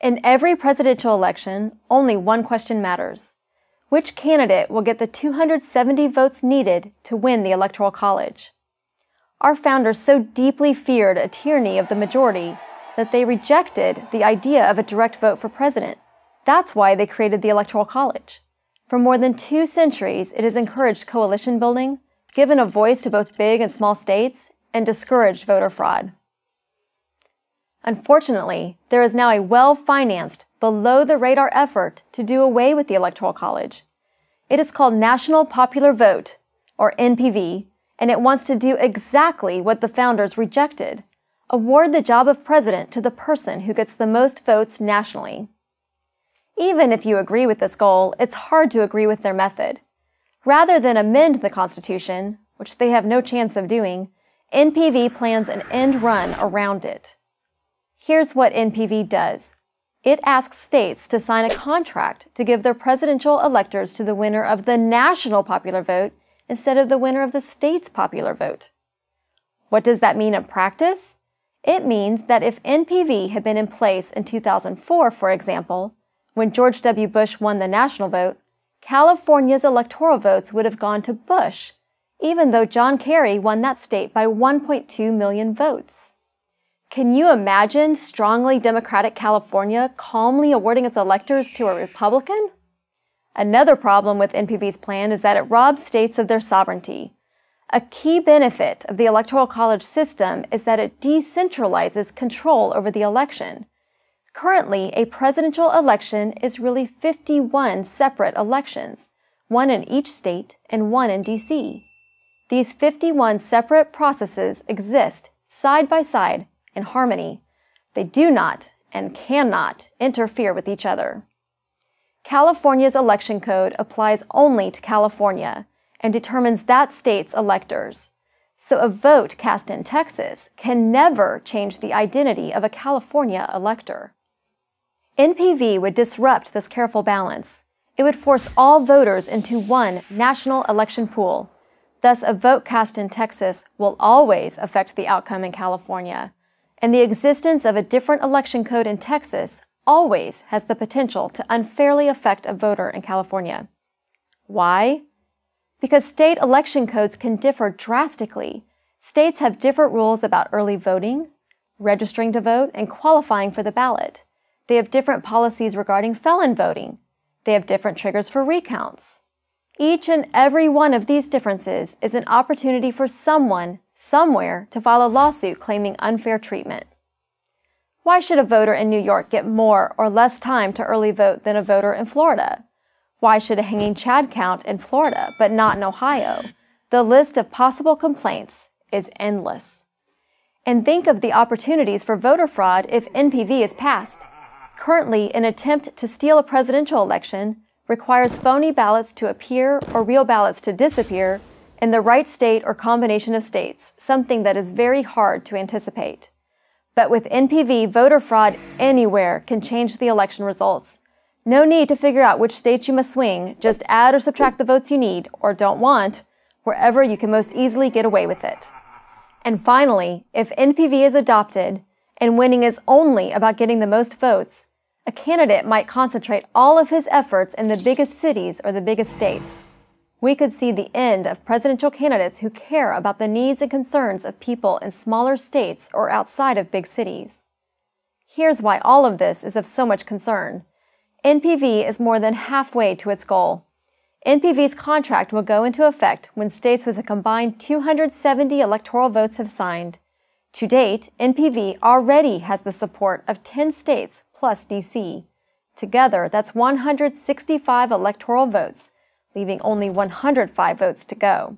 In every presidential election, only one question matters. Which candidate will get the 270 votes needed to win the Electoral College? Our founders so deeply feared a tyranny of the majority that they rejected the idea of a direct vote for president. That's why they created the Electoral College. For more than 2 centuries, it has encouraged coalition building, given a voice to both big and small states, and discouraged voter fraud. Unfortunately, there is now a well-financed, below-the-radar effort to do away with the Electoral College. It is called National Popular Vote, or NPV, and it wants to do exactly what the founders rejected: award the job of president to the person who gets the most votes nationally. Even if you agree with this goal, it's hard to agree with their method. Rather than amend the Constitution, which they have no chance of doing, NPV plans an end run around it. Here's what NPV does. It asks states to sign a contract to give their presidential electors to the winner of the national popular vote instead of the winner of the state's popular vote. What does that mean in practice? It means that if NPV had been in place in 2004, for example, when George W. Bush won the national vote, California's electoral votes would have gone to Bush, even though John Kerry won that state by 1.2 million votes. Can you imagine strongly Democratic California calmly awarding its electors to a Republican? Another problem with NPV's plan is that it robs states of their sovereignty. A key benefit of the Electoral College system is that it decentralizes control over the election. Currently, a presidential election is really 51 separate elections, one in each state and one in D.C. These 51 separate processes exist side by side in harmony. They do not and cannot interfere with each other. California's election code applies only to California and determines that state's electors. So a vote cast in Texas can never change the identity of a California elector. NPV would disrupt this careful balance. It would force all voters into one national election pool. Thus, a vote cast in Texas will always affect the outcome in California. And the existence of a different election code in Texas always has the potential to unfairly affect a voter in California. Why? Because state election codes can differ drastically. States have different rules about early voting, registering to vote, and qualifying for the ballot. They have different policies regarding felon voting. They have different triggers for recounts. Each and every one of these differences is an opportunity for someone, somewhere, to file a lawsuit claiming unfair treatment. Why should a voter in New York get more or less time to early vote than a voter in Florida? Why should a hanging Chad count in Florida but not in Ohio? The list of possible complaints is endless. And think of the opportunities for voter fraud if NPV is passed. Currently, an attempt to steal a presidential election requires phony ballots to appear or real ballots to disappear in the right state or combination of states, something that is very hard to anticipate. But with NPV, voter fraud anywhere can change the election results. No need to figure out which states you must swing, just add or subtract the votes you need, or don't want, wherever you can most easily get away with it. And finally, if NPV is adopted, and winning is only about getting the most votes, a candidate might concentrate all of his efforts in the biggest cities or the biggest states. We could see the end of presidential candidates who care about the needs and concerns of people in smaller states or outside of big cities. Here's why all of this is of so much concern. NPV is more than halfway to its goal. NPV's contract will go into effect when states with a combined 270 electoral votes have signed. To date, NPV already has the support of 10 states plus D.C. Together, that's 165 electoral votes, leaving only 105 votes to go.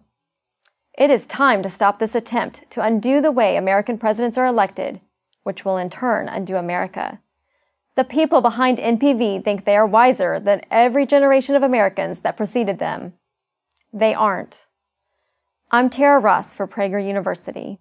It is time to stop this attempt to undo the way American presidents are elected, which will in turn undo America. The people behind NPV think they are wiser than every generation of Americans that preceded them. They aren't. I'm Tara Ross for Prager University.